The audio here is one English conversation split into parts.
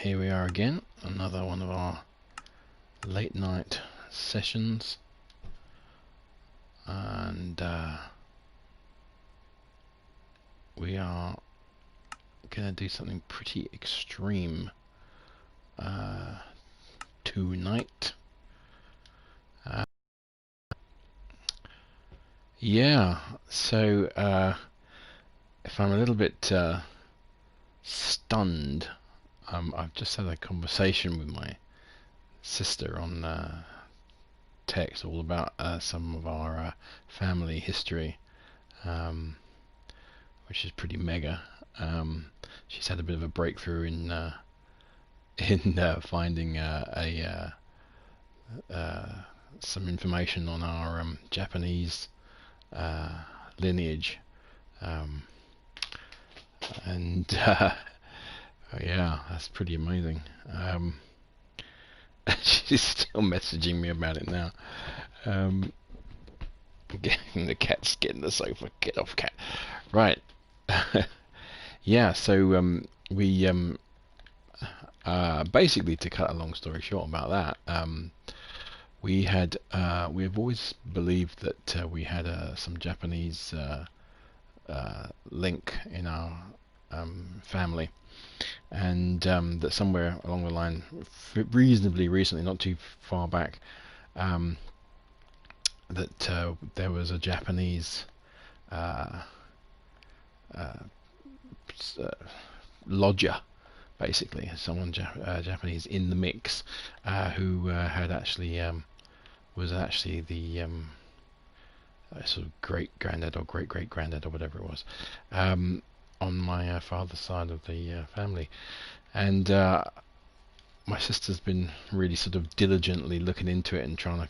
Here we are again, another one of our late night sessions, and we are going to do something pretty extreme tonight. Yeah, so if I'm a little bit stunned, I've just had a conversation with my sister on text all about some of our family history, which is pretty mega. She's had a bit of a breakthrough in finding some information on our Japanese lineage, and yeah, that's pretty amazing. She's still messaging me about it now. The cat's getting the sofa. Get off, cat. Right. Yeah. So we basically, to cut a long story short about that, we have always believed that we had some Japanese link in our family, and that somewhere along the line, reasonably recently, not too far back, that there was a Japanese lodger, basically someone Japanese in the mix, who had actually was actually the sort of great granddad or great great granddad or whatever it was, on my father's side of the family. And my sister's been really sort of diligently looking into it and trying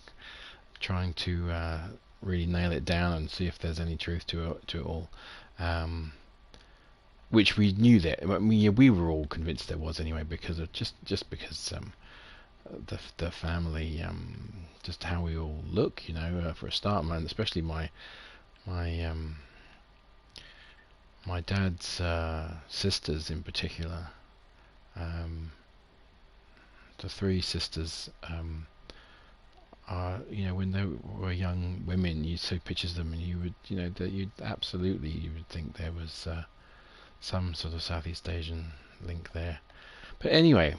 to really nail it down and see if there's any truth to it all. Which we knew that we were all convinced there was anyway, because of just because the family, just how we all look, for a start, man. Especially my my dad's sisters in particular. The three sisters, are, when they were young women, you saw pictures of them, and you would, that you would think there was some sort of Southeast Asian link there. But anyway,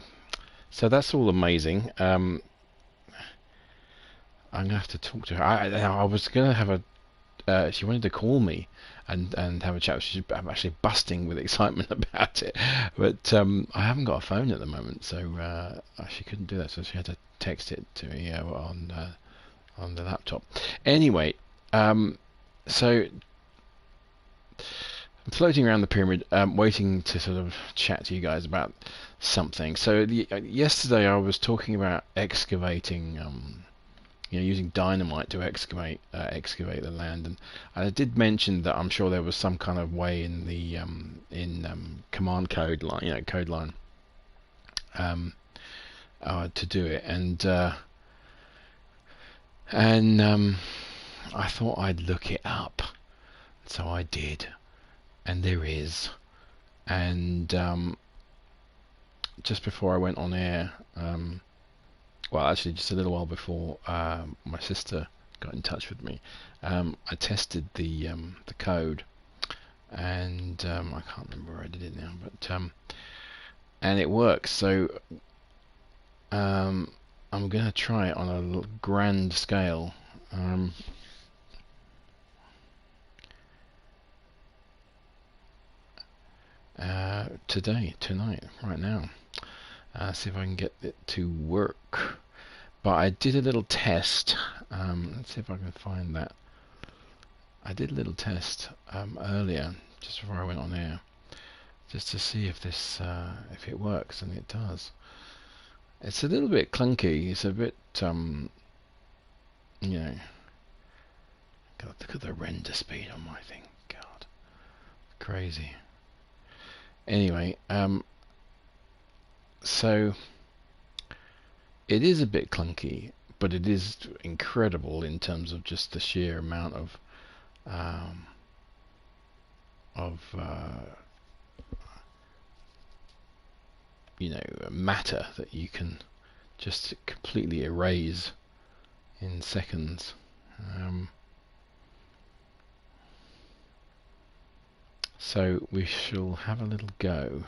so that's all amazing. I'm gonna have to talk to her. I was gonna have a. She wanted to call me and have a chat. She's actually busting with excitement about it, but I haven't got a phone at the moment, so she couldn't do that. So she had to text it to me on the laptop. Anyway, so I'm floating around the pyramid, waiting to sort of chat to you guys about something. So yesterday I was talking about excavating, using dynamite to excavate the land, and I did mention that I'm sure there was some kind of way in the command code line, to do it, and I thought I'd look it up, so I did, and there is. And just before I went on air, well, actually, just a little while before my sister got in touch with me, I tested the code, and I can't remember where I did it now, but and it works. So I'm gonna try it on a grand scale. Tonight, right now. See if I can get it to work. But I did a little test. Let's see if I can find that. I did a little test earlier, just before I went on air, just to see if this if it works, and it does. It's a little bit clunky. It's a bit God, look at the render speed on my thing. God, crazy. Anyway, so it is a bit clunky, but it is incredible in terms of just the sheer amount of you know, matter that you can just completely erase in seconds. So we shall have a little go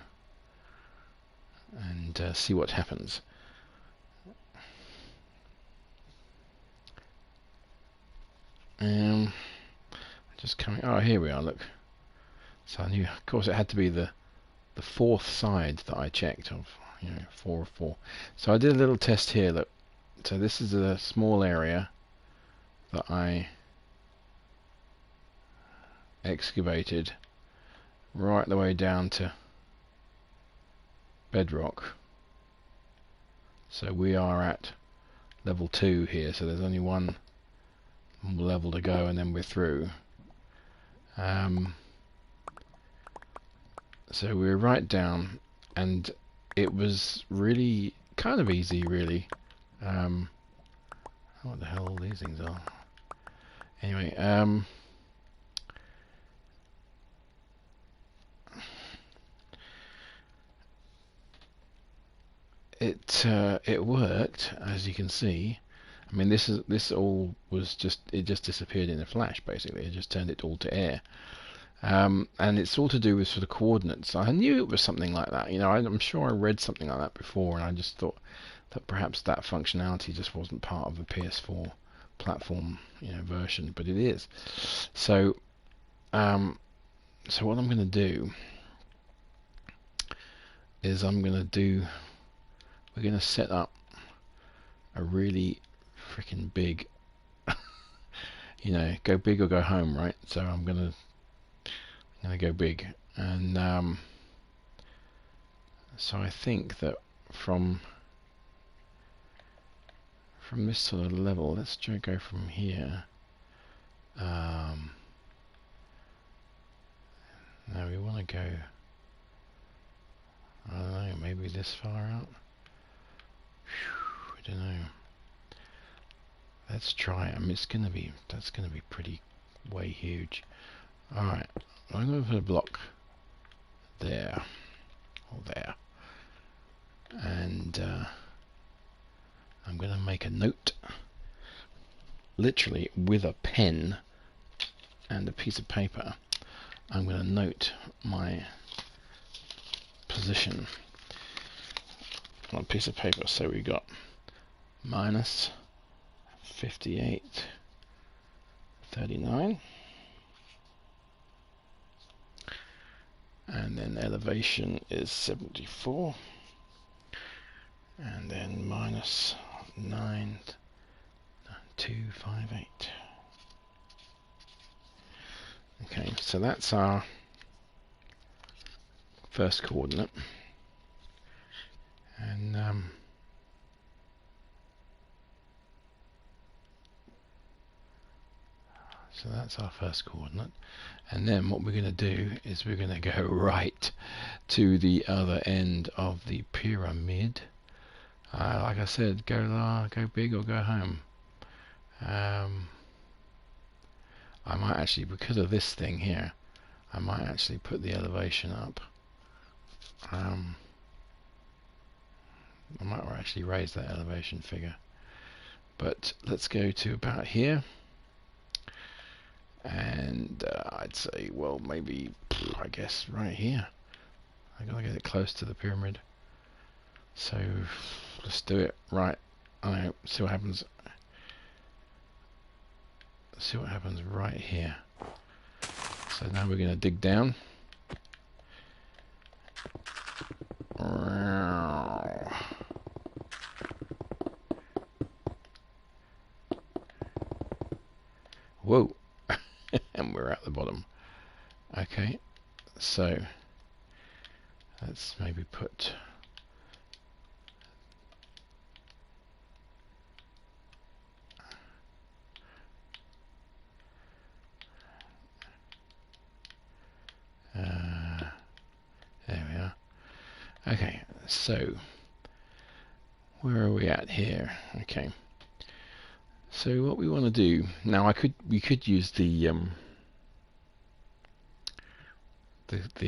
and see what happens. Just coming. Oh, here we are. Look. So I knew, of course, it had to be the fourth side that I checked of, you know, 4 of 4. So I did a little test here. Look. So this is a small area that I excavated right the way down to bedrock. So we are at level 2 here, so there's only one level to go and then we're through. So we're right down, and it was really kind of easy, really. What the hell all these things are. Anyway, it worked, as you can see. I mean, this all was just, it just disappeared in a flash. Basically, it just turned it all to air. And it's all to do with sort of coordinates. I knew it was something like that. You know, I'm sure I read something like that before, and I just thought that perhaps that functionality just wasn't part of the PS4 platform, you know, version, but it is. So, so what I'm going to do is we're going to set up a really freaking big, you know, go big or go home, right? So I'm going to go big, and so I think that from this sort of level, let's try to go from here. Now we want to go, I don't know, maybe this far out. I don't know. Let's try it. I mean, that's gonna be pretty way huge. All right, I'm going to put a block there, or there, and I'm going to make a note, literally with a pen and a piece of paper. I'm going to note my position on a piece of paper. So we got minus 58.39, and then elevation is 74, and then minus 9.258. Okay, so that's our first coordinate, and so that's our first coordinate, and then what we're going to do is we're going to go right to the other end of the pyramid. Like I said, go big or go home. I might actually, because of this thing here, I might actually put the elevation up. I might actually raise that elevation figure. But let's go to about here. And I'd say, well, maybe, I guess, right here. I gotta get it close to the pyramid. So let's do it. Right. I know. See what happens. See what happens right here. So now we're going to dig down. Whoa. And we're at the bottom. Okay, so let's maybe put there we are. Okay, so where are we at here? Okay, so what we want to do now, we could use the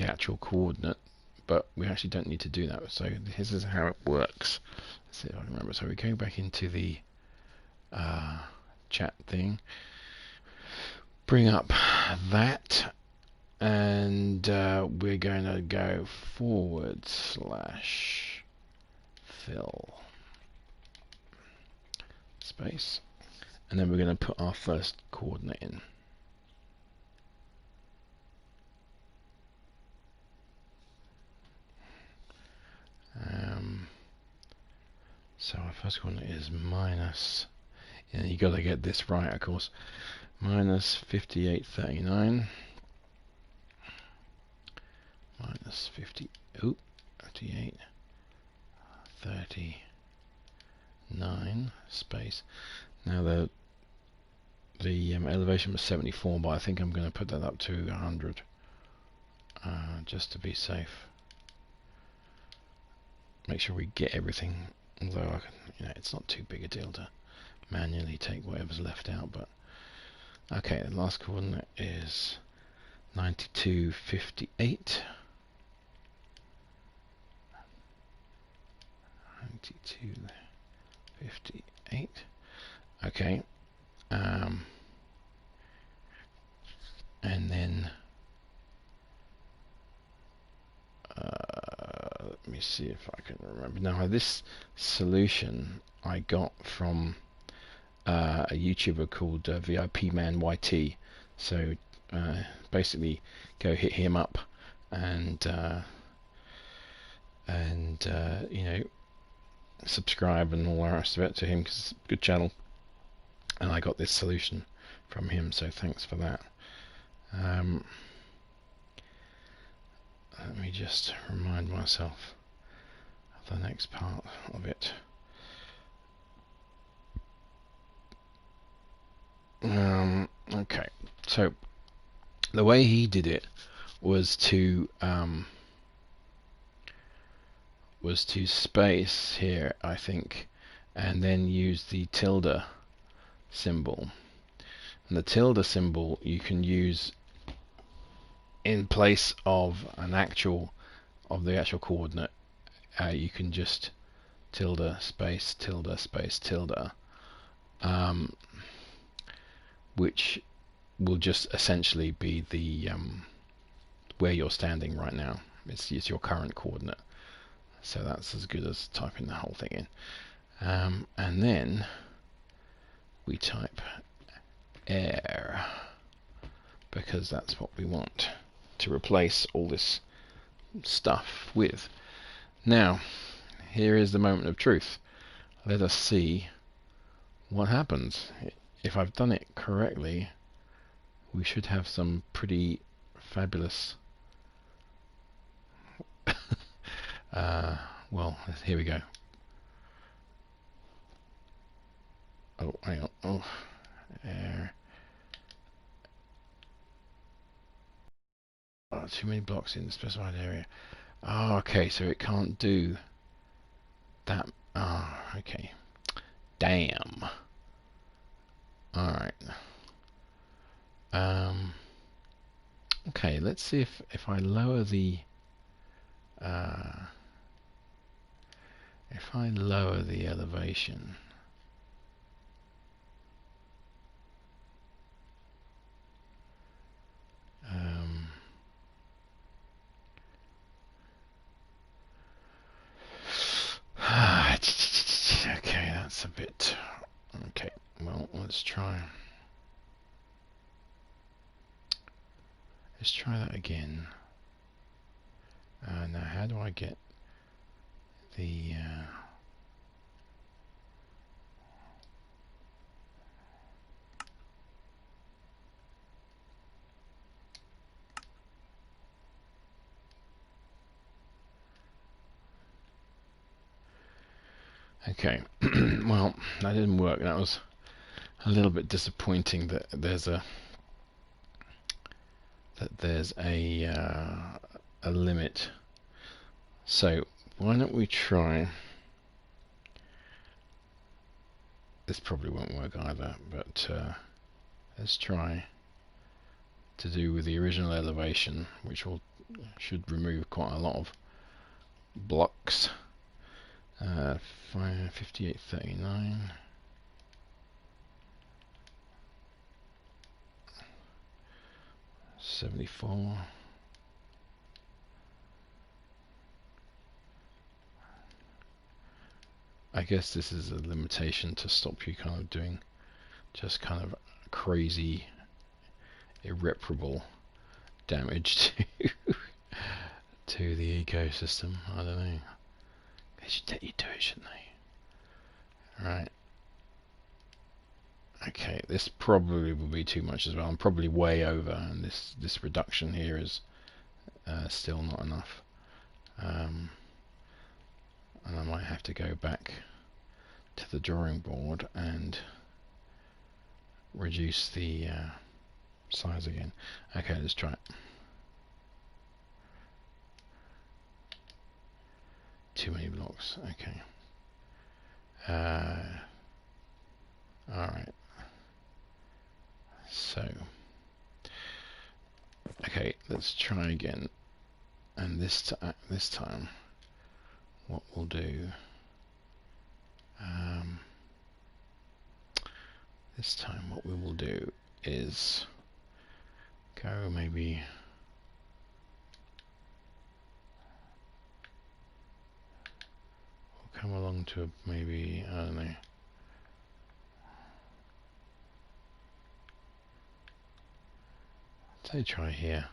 actual coordinate but we actually don't need to do that. So this is how it works. Let's see if I can remember. So we go back into the chat thing, bring up that, and we're going to go /fill space, and then we're going to put our first coordinate in. So our first coordinate is minus, and you got to get this right, of course, minus 5839 minus 5839 space. Now the elevation was 74, but I think I'm going to put that up to 100 just to be safe. Make sure we get everything, although I can, it's not too big a deal to manually take whatever's left out. But okay, the last coordinate is 9258. 9258. Okay, and then let me see if I can remember. Now this solution I got from a YouTuber called VIP Man YT. So basically, go hit him up and subscribe and all the rest of it to him, because it's a good channel. And I got this solution from him, so thanks for that. Let me just remind myself of the next part of it. Okay, so the way he did it was to space here, I think, and then use the tilde symbol. And the tilde symbol you can use in place of the actual coordinate. You can just tilde space tilde space tilde, which will just essentially be the where you're standing right now. It's your current coordinate, so that's as good as typing the whole thing in. And then we type air, because that's what we want to replace all this stuff with. Now, here is the moment of truth. Let us see what happens. If I've done it correctly, we should have some pretty fabulous well, here we go. Oh, hang on. Oh, air. Oh, too many blocks in the specified area. Oh, okay, so it can't do that. Oh, okay. Damn. Alright. Okay, let's see if I lower the elevation. Okay, that's a bit... Okay, well, let's try that again. Now, how do I get the... Okay, well, that didn't work. That was a little bit disappointing that there's a limit. So why don't we try? This probably won't work either, but let's try to do with the original elevation, which should remove quite a lot of blocks. 5839. 74. I guess this is a limitation to stop you kind of doing just kind of crazy, irreparable damage to the ecosystem. I don't know. They should let you do it, shouldn't they? Right. Okay, this probably will be too much as well. I'm probably way over, and this reduction here is still not enough. And I might have to go back to the drawing board and reduce the size again. Okay, let's try it. Too many blocks. Okay. Alright. So, okay, let's try again. And this time, what we'll do, this time what we will do is go maybe we'll come along to maybe, I don't know, say try here.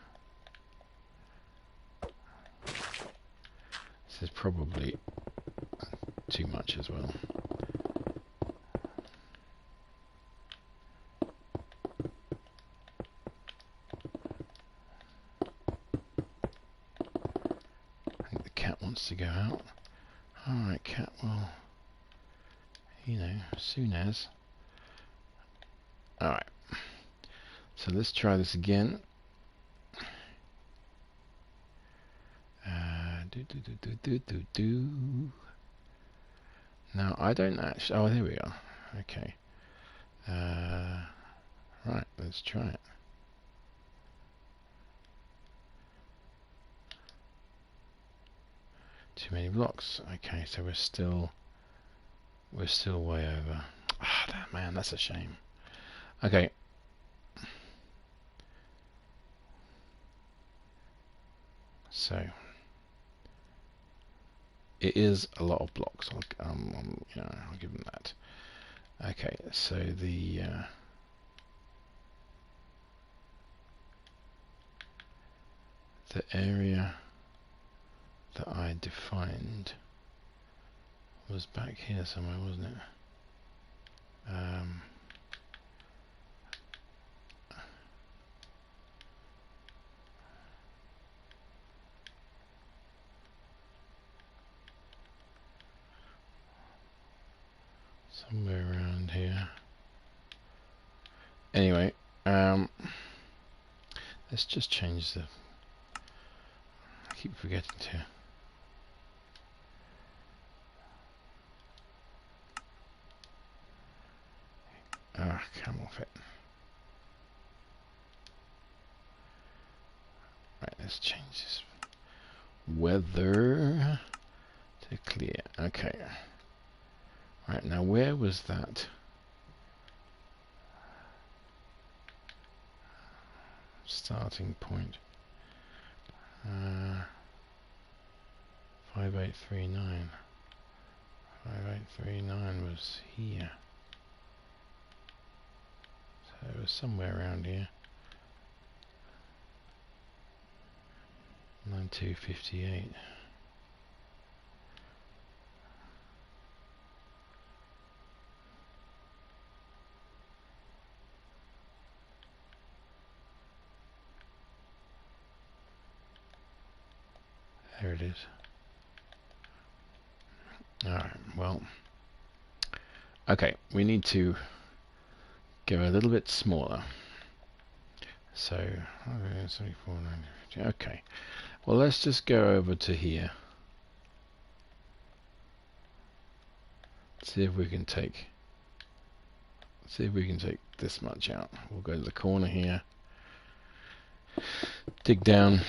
This is probably too much as well. I think the cat wants to go out. Alright, cat, well, you know, soon as. Alright, so let's try this again. Now I don't actually. Oh, there we are. Okay. Right. Let's try it. Too many blocks. Okay, so we're still way over. Ah, man, that's a shame. Okay. So. It is a lot of blocks. You know, I'll give them that. Okay, so the area that I defined was back here somewhere, wasn't it? Somewhere around here. Anyway, let's just change the. I keep forgetting to. Come off it. Right, let's change this weather to clear. Okay. Right, now where was that? Starting point. 5839. 5839 was here. So it was somewhere around here. 9258. There it is. Alright, well. Okay, we need to go a little bit smaller. So, 74, 90, okay. Well, let's just go over to here. See if we can take this much out. We'll go to the corner here. Dig down.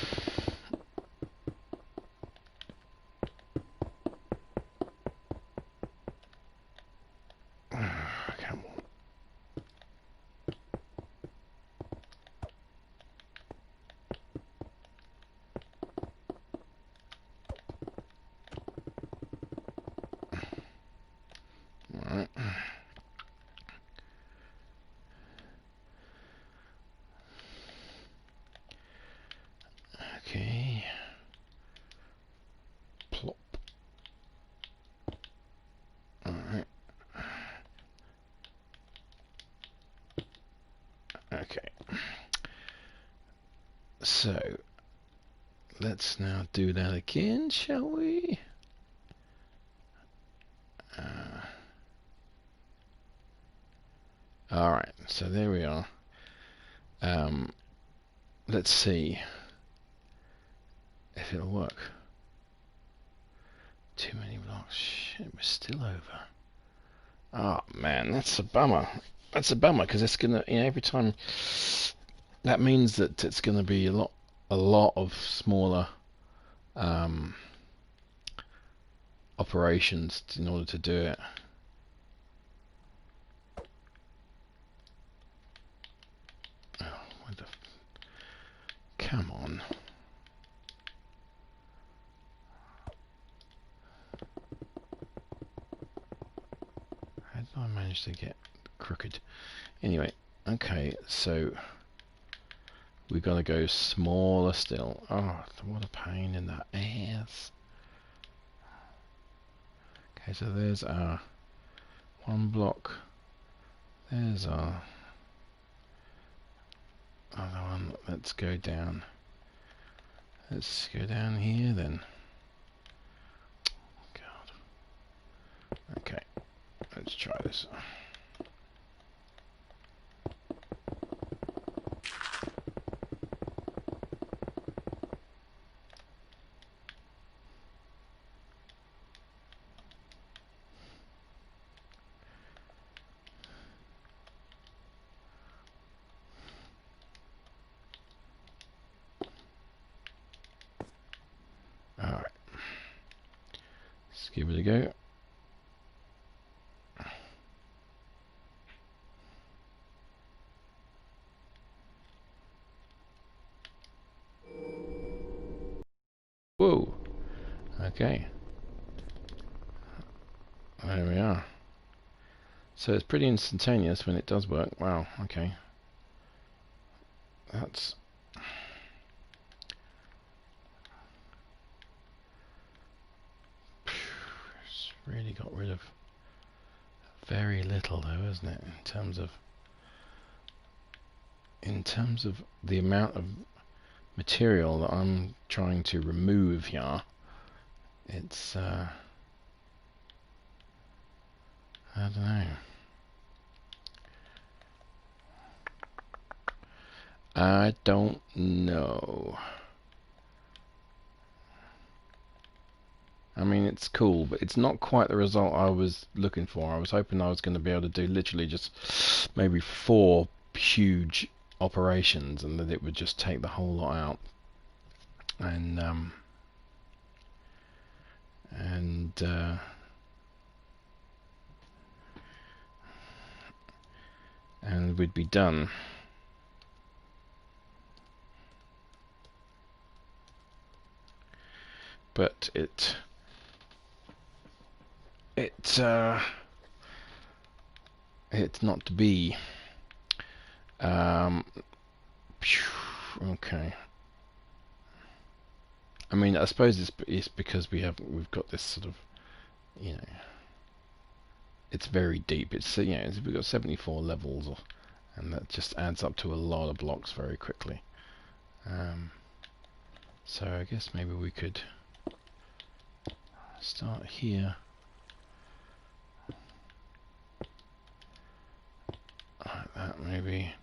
So let's now do that again, shall we? Alright, so there we are. Let's see if it'll work. Too many blocks. Shit, we're still over. Oh man, that's a bummer. That's a bummer because it's gonna, every time. That means that it's gonna be a lot of smaller operations in order to do it. Oh, what the? Come on. How did I manage to get crooked? Anyway, okay, so we gotta go smaller still. Oh, what a pain in the ass. Okay, so there's our one block. There's our other one. Let's go down. Let's go down here then. God. Okay, let's try this. Alright. Let's give it a go. Whoa. Okay. There we are. So it's pretty instantaneous when it does work. Wow, okay. That's... It's really got rid of very little though, isn't it? In terms of the amount of material that I'm trying to remove here, it's I don't know. I don't know. I mean, it's cool, but it's not quite the result I was looking for. I was hoping I was going to be able to do literally just maybe 4 huge operations and that it would just take the whole lot out. And we'd be done. But it's not to be. Okay. I mean, I suppose it's because we've got this sort of, it's very deep. We've got 74 levels, and that just adds up to a lot of blocks very quickly. So I guess maybe we could start here. Like that, maybe.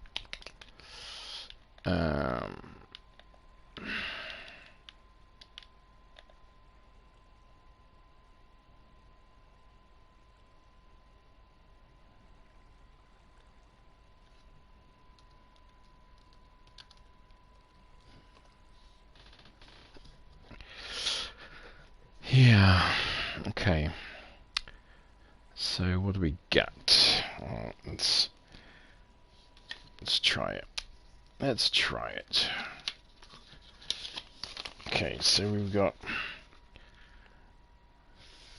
Yeah, okay. So what do we got? Let's try it. Let's try it. Okay, so we've got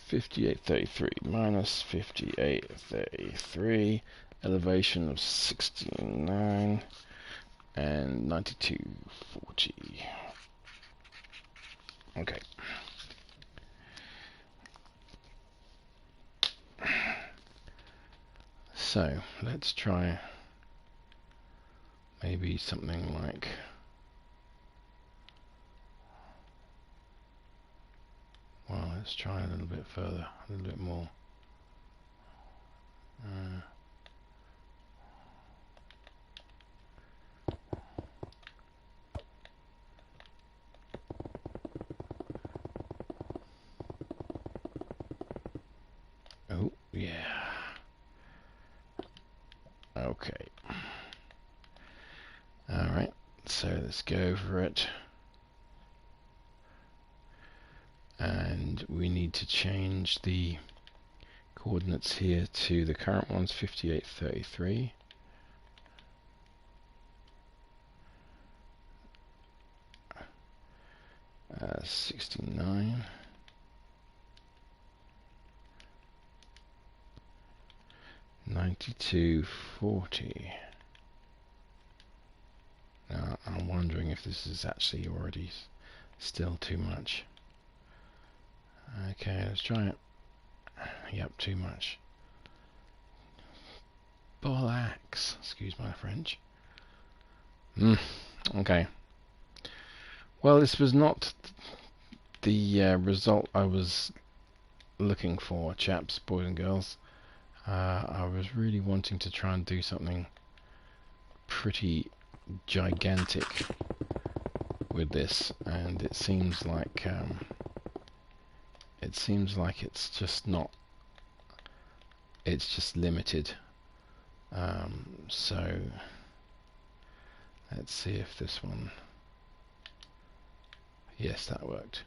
5833 minus 5833, elevation of 69 and 9240. Okay. So let's try maybe something like Let's try a little bit further, a little bit more. Oh, yeah. Okay. Alright, so let's go over it. And we need to change the coordinates here to the current ones, 5833. Uh, 69. 9240. Now I'm wondering if this is actually already still too much. Okay, let's try it. Yep, too much. Bollocks. Excuse my French. Okay. Well, this was not the result I was looking for, chaps, boys and girls. I was really wanting to try and do something pretty gigantic with this, and it seems like it's just not. It's just limited. So let's see if this one. Yes, that worked.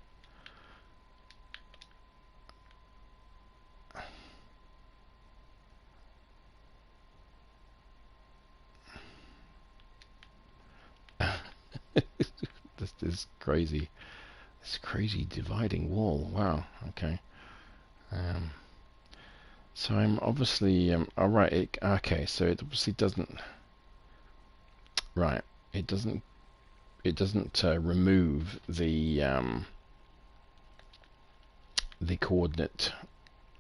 This is crazy. This crazy dividing wall. Wow. Okay. So I'm obviously all right. Okay. So it obviously doesn't. Right. It doesn't. It doesn't remove the coordinate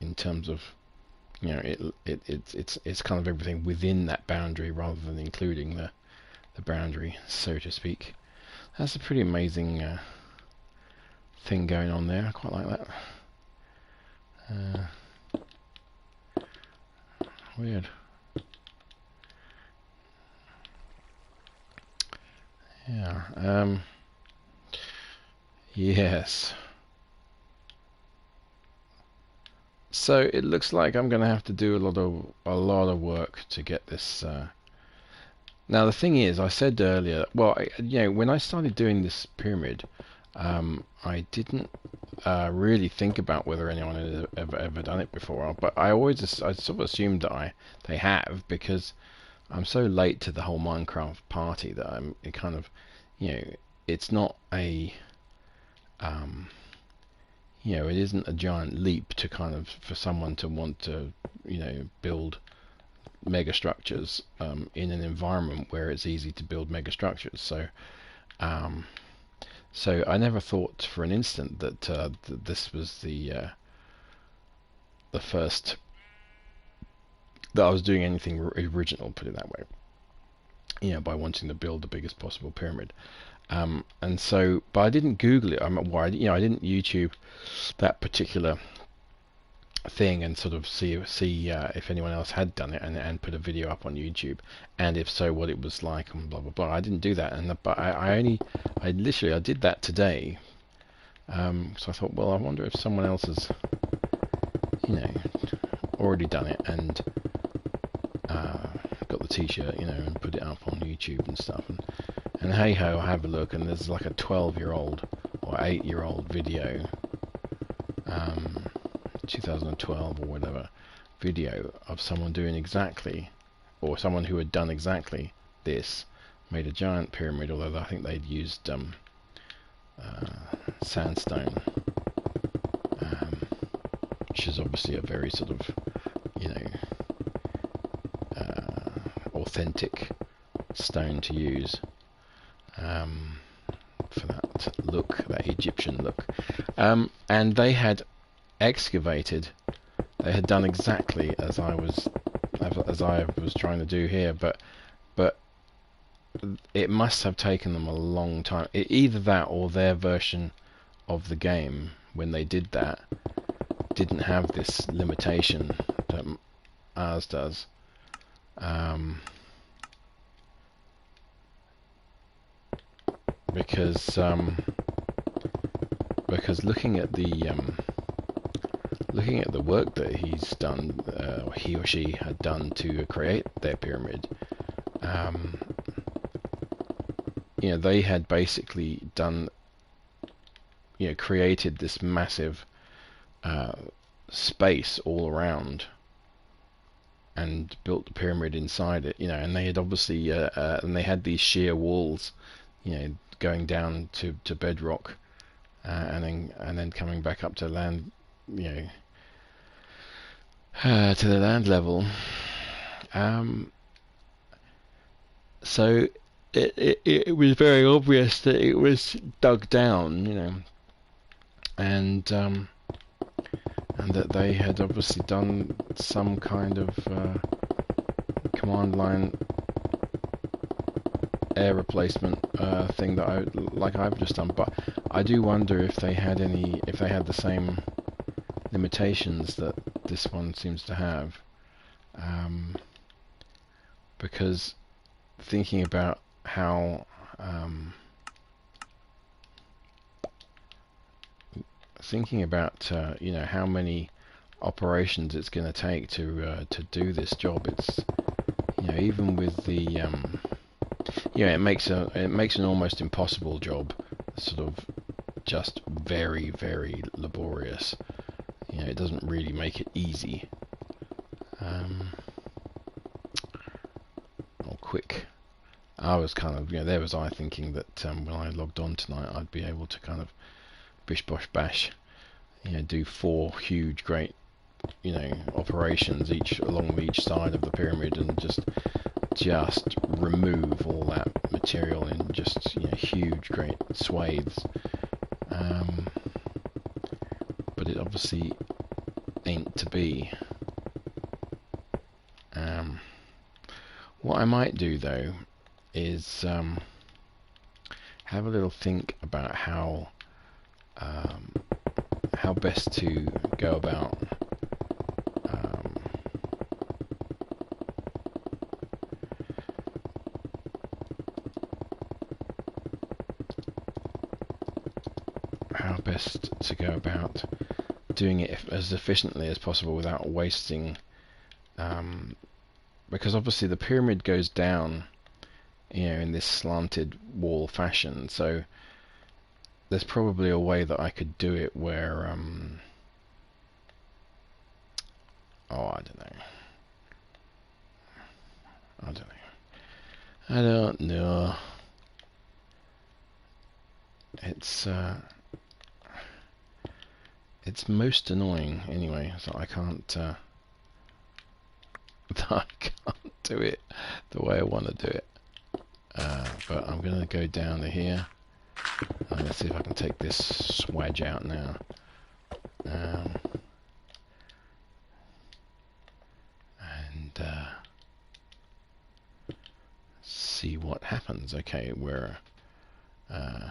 in terms of, you know, it's kind of everything within that boundary rather than including the boundary, so to speak. That's a pretty amazing thing going on there. I quite like that. Weird. Yeah. Yes. So it looks like I'm going to have to do a lot of work to get this. Now the thing is, I said earlier, well, you know, when I started doing this pyramid, I didn't really think about whether anyone had ever done it before, but I sort of assumed that they have, because I'm so late to the whole Minecraft party that it kind of, you know, it's not a you know, it isn't a giant leap to kind of, for someone to want to, you know, build mega structures in an environment where it's easy to build mega structures. So so I never thought for an instant that this was the first that I was doing anything original, put it that way, you know, by wanting to build the biggest possible pyramid. And so, but I didn't Google it. You know, I didn't YouTube that particular thing and sort of see if anyone else had done it and put a video up on YouTube, and if so, what it was like, and blah blah blah. I didn't do that, but I literally did that today. So I thought, well, I wonder if someone else has, you know, already done it and got the t-shirt, you know, and put it up on YouTube and stuff. And hey ho, I have a look, and there's like a 12-year-old or 8-year-old video, 2012 or whatever, video of someone doing exactly, or someone who had done exactly this, made a giant pyramid, although I think they'd used sandstone, which is obviously a very sort of, you know, authentic stone to use. For that look, that Egyptian look, and they had excavated. They had done exactly as I was trying to do here, but it must have taken them a long time. Either that or their version of the game when they did that, didn't have this limitation that ours does. Because looking at the work that he's done, or he or she had done to create their pyramid, they had basically done, created this massive space all around and built the pyramid inside it, and they had obviously and they had these sheer walls, going down to bedrock, and then coming back up to land, to the land level. So it was very obvious that it was dug down, and that they had obviously done some kind of command line air replacement thing that I've just done. But I do wonder if they had the same limitations that this one seems to have, because thinking about how how many operations it's going to take to do this job, it's even with the it makes an almost impossible job sort of just very, very laborious. It doesn't really make it easy or quick. I was kind of, there was I thinking that when I logged on tonight, I'd be able to kind of bish bosh bash, do 4 huge great, operations each along each side of the pyramid, and just remove all that material in just huge great swathes. But it obviously ain't to be. What I might do though is have a little think about how best to go about doing it as efficiently as possible without wasting, because obviously the pyramid goes down in this slanted wall fashion, so there's probably a way that I could do it where I don't know. It's most annoying anyway, so I can't do it the way I want to do it. But I'm gonna go down to here. Let's see if I can take this swag out now. And see what happens. Okay, we're oh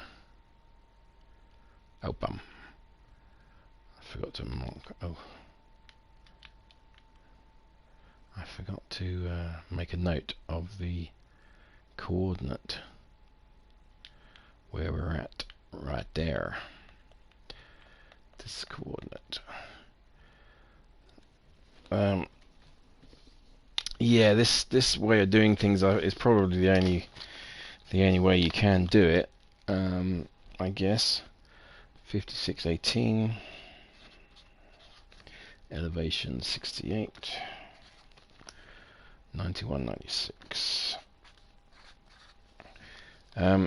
bum. I forgot to mark. Oh, I forgot to make a note of the coordinate where we're at right there. This coordinate. Yeah, this way of doing things is probably the only way you can do it. I guess 5618, elevation 68, 9196.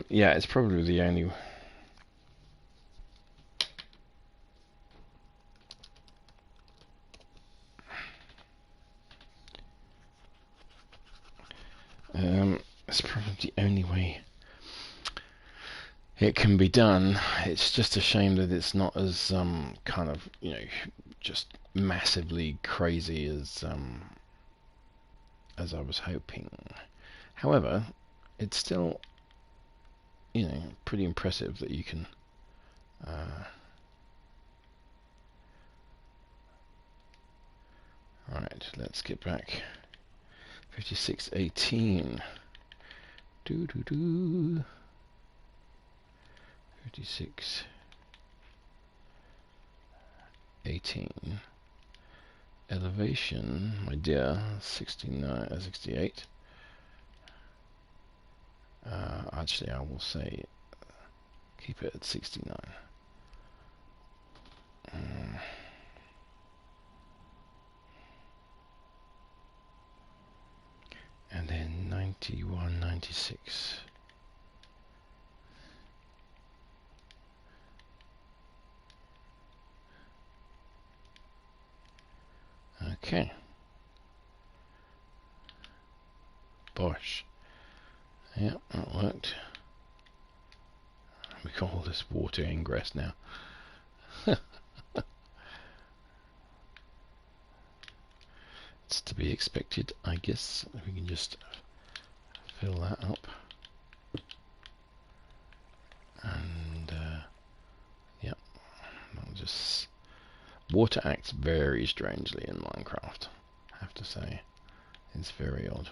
Yeah, it's probably the only. It's probably the only way it can be done. It's just a shame that it's not as kind of just massively crazy as I was hoping. However, it's still pretty impressive that you can let's get back. 5618. Do do do. 5618. Elevation, my dear, 68. Actually, I will say keep it at 69. And then 91, 96. Okay. Bosh. Yeah, that worked. We call this water ingress now. It's to be expected, I guess. We can just fill that up. And, yeah, I'll just... Water acts very strangely in Minecraft, I have to say. It's very odd.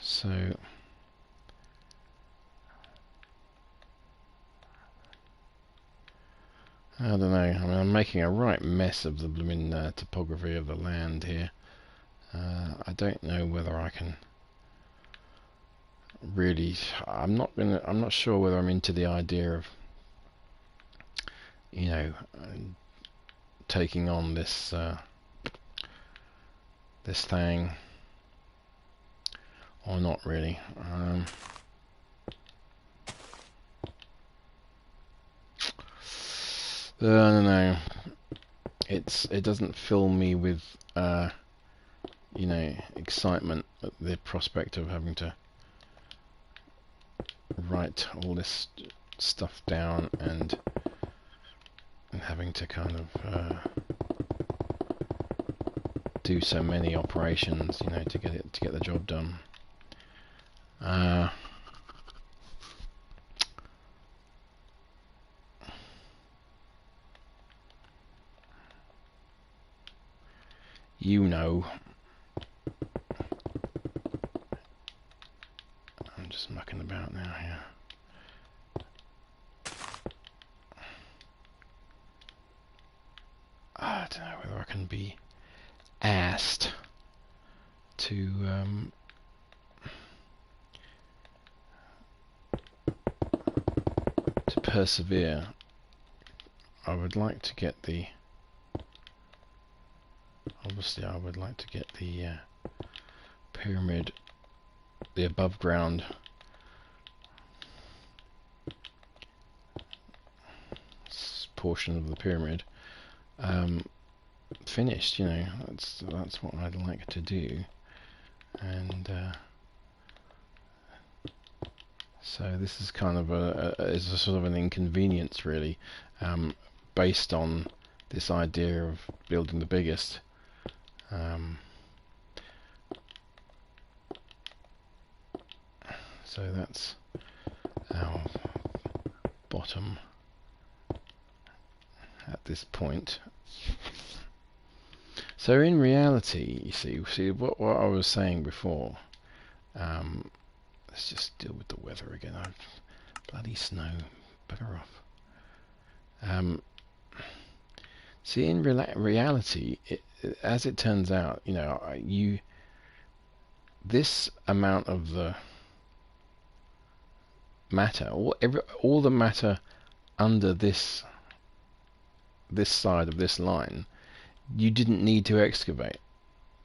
So... I don't know, I mean, I'm making a right mess of the blooming topography of the land here. I don't know whether I can really... I'm not sure whether I'm into the idea of, you know, taking on this this thing or not really. I don't know. It doesn't fill me with you know, excitement at the prospect of having to write all this stuff down and having to kind of do so many operations, you know, to get the job done. You know, I'm just mucking about now here. I don't know whether I can be asked to persevere. I would like to get the... Obviously, I would like to get the pyramid, the above ground portion of the pyramid finished. You know, that's what I'd like to do, and so this is kind of is a sort of an inconvenience, really, based on this idea of building the biggest. So that's our bottom at this point. So in reality, you see what I was saying before. Let's just deal with the weather again. Bloody snow, bugger off. See, in reality, as it turns out, you know, this amount of the matter, all the matter under this side of this line, you didn't need to excavate.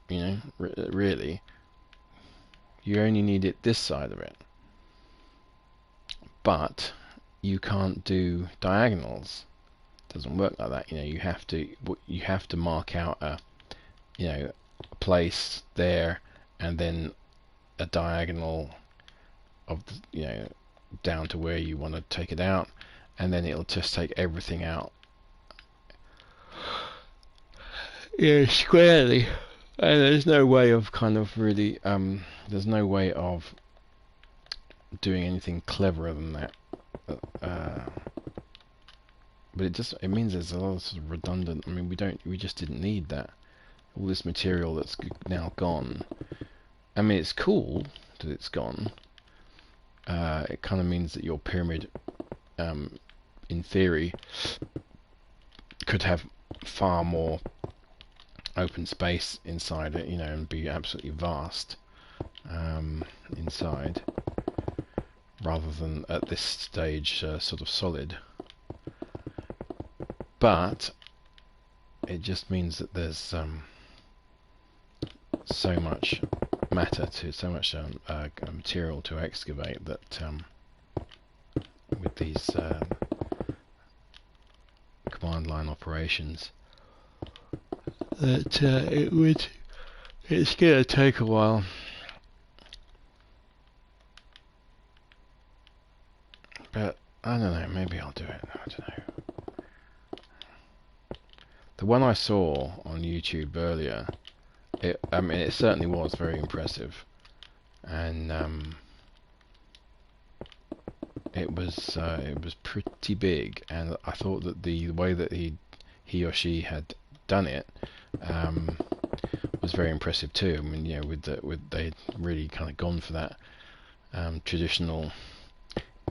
You know, really, you only needed this side of it. But you can't do diagonals. It doesn't work like that. You know, you have to mark out a place there, and then a diagonal of the, you know, down to where you want to take it out, and then it'll just take everything out, yeah, squarely. And there's no way of kind of really there's no way of doing anything cleverer than that. but it means there's a lot of sort of redundant. I mean, we just didn't need that. All this material that's now gone. I mean, it's cool that it's gone. It kind of means that your pyramid, in theory, could have far more open space inside it, and be absolutely vast inside, rather than at this stage sort of solid. But it just means that there's so much matter so much material to excavate that with these command line operations, that it's gonna take a while. But I don't know, maybe I'll do it. I don't know. The one I saw on YouTube earlier, I mean, it certainly was very impressive, and it was pretty big, and I thought that the way that he or she had done it was very impressive too. I mean, they'd really kind of gone for that traditional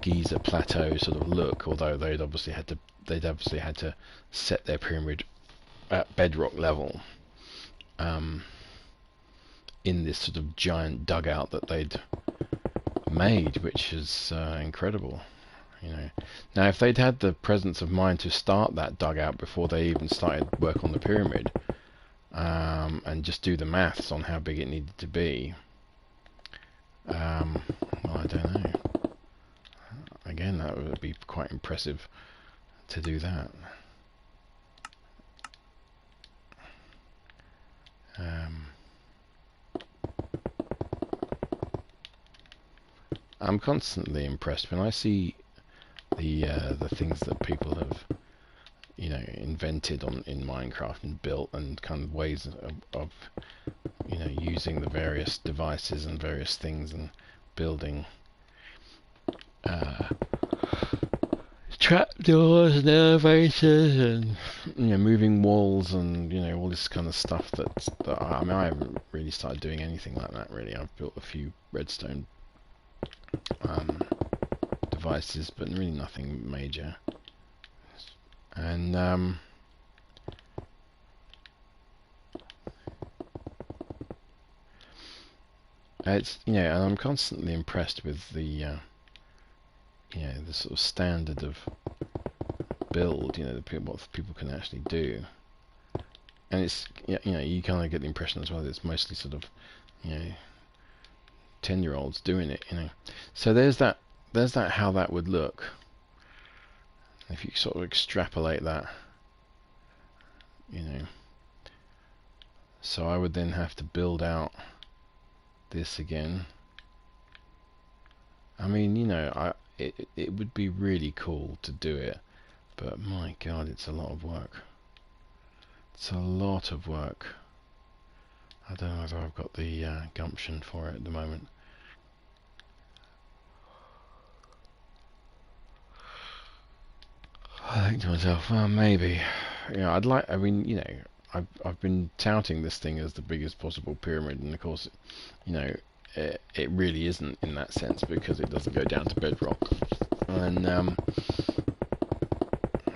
Giza plateau sort of look, although they'd obviously had to set their pyramid at bedrock level, in this sort of giant dugout that they'd made, which is incredible. Now if they'd had the presence of mind to start that dugout before they even started work on the pyramid, and just do the maths on how big it needed to be, well, I don't know. Again, that would be quite impressive to do that. I'm constantly impressed when I see the things that people have invented in Minecraft and built, and kind of ways of using the various devices and various things and building trapdoors and elevators and moving walls and all this kind of stuff that I mean, I haven't really started doing anything like that really. I've built a few redstone devices, but really nothing major. And it's and I'm constantly impressed with the the sort of standard of build, what people can actually do. And it's you kind of get the impression as well that it's mostly sort of 10-year-olds doing it, So there's that how that would look if you sort of extrapolate that, So I would then have to build out this again. I mean, it would be really cool to do it, but my God, it's a lot of work. It's a lot of work. I don't know whether I've got the gumption for it at the moment. I think to myself, well, maybe. I'd like. I mean, I've been touting this thing as the biggest possible pyramid, and of course, it really isn't in that sense, because it doesn't go down to bedrock, and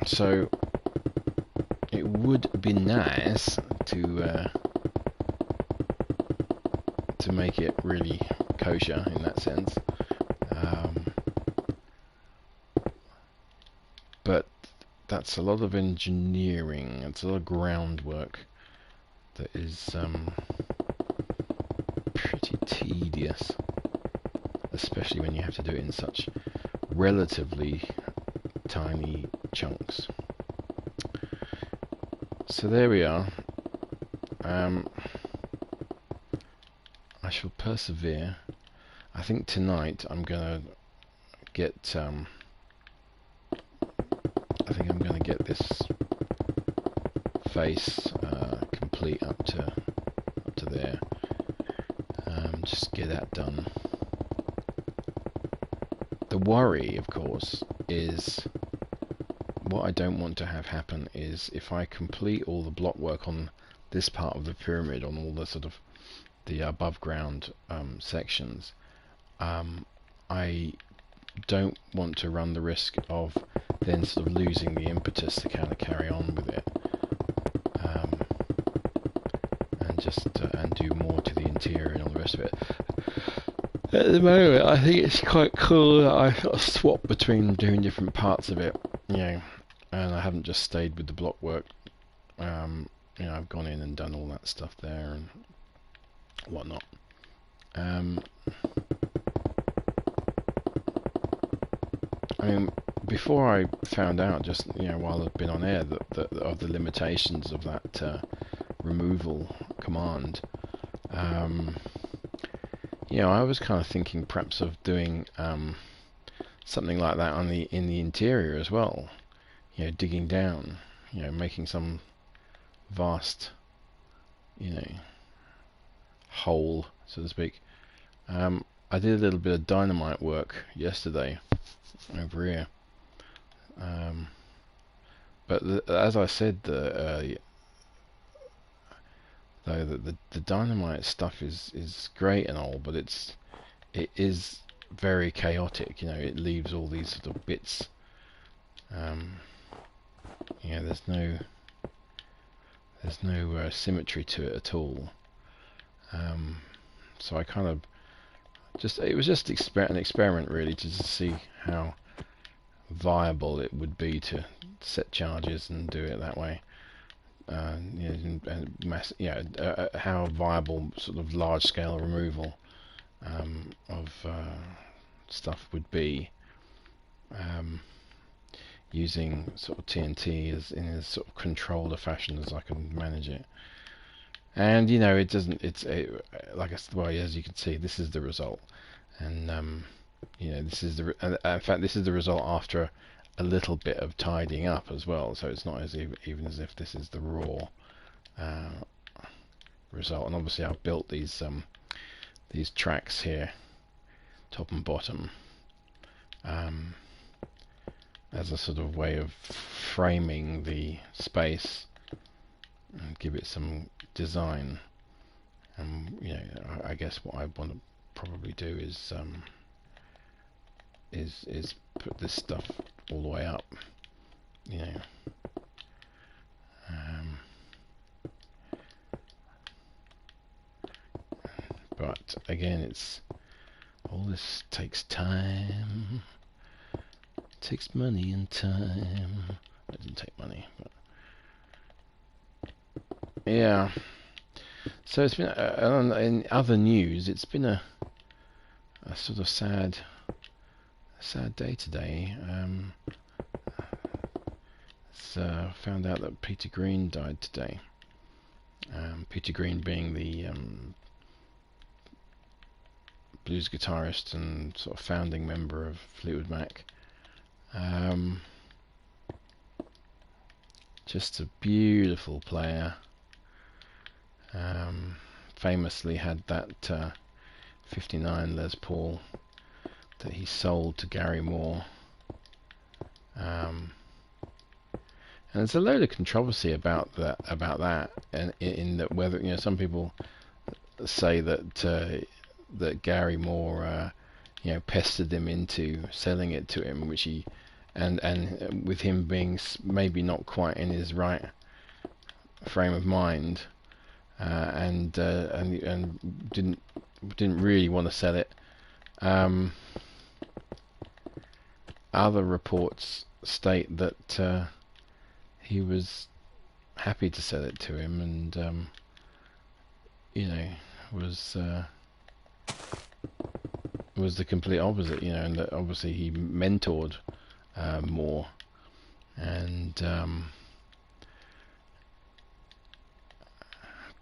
so it would be nice to make it really kosher in that sense, but that's a lot of engineering. It's a lot of groundwork that is pretty tedious, especially when you have to do it in such relatively tiny chunks. So there we are. I shall persevere. I think tonight I'm gonna get I think I'm gonna get this face complete up to there. Just get that done. The worry, of course, is what I don't want to have happen is if I complete all the block work on this part of the pyramid, on all the sort of the above ground sections, I don't want to run the risk of then sort of losing the impetus to kind of carry on with it, and just and do more to the interior and all the rest of it. At the moment, I think it's quite cool that I sort of swap between doing different parts of it, you know, and I haven't just stayed with the block work. You know, I've gone in and done all that stuff there and whatnot. I mean, before I found out, just, you know, while I've been on air, that of the limitations of that removal command, you know, I was kind of thinking perhaps of doing something like that on in the interior as well. You know, digging down, you know, making some vast, you know, hole, so to speak. I did a little bit of dynamite work yesterday over here, but as I said, the dynamite stuff is great and all, but it is very chaotic. You know, it leaves all these sort of bits. You know, there's no symmetry to it at all. So I kind of it was just an experiment really, to just see how viable it would be to set charges and do it that way. You know, how viable sort of large-scale removal of stuff would be, using sort of TNT in as sort of controlled a fashion as I can manage it. And you know, it doesn't. Like I said, well, as you can see, this is the result, and you know, this is in fact, this is the result after a little bit of tidying up as well. So it's not even as if this is the raw result. And obviously, I've built these tracks here, top and bottom, as a sort of way of framing the space and give it some design. And you know, I guess what I want to probably do is put this stuff all the way up, you know. But again, all this takes time. It takes money and time. It doesn't take money, but yeah. So it's been in other news. It's been a sort of sad day today. Found out that Peter Green died today. Peter Green being the blues guitarist and sort of founding member of Fleetwood Mac. Just a beautiful player. Famously had that 59 Les Paul that he sold to Gary Moore. And there's a load of controversy about that, and in that, whether, you know, some people say that that Gary Moore you know, pestered him into selling it to him, which he and with him being maybe not quite in his right frame of mind, and didn't really want to sell it. Other reports state that he was happy to sell it to him, and you know, was the complete opposite, you know, and that obviously he mentored Moore, and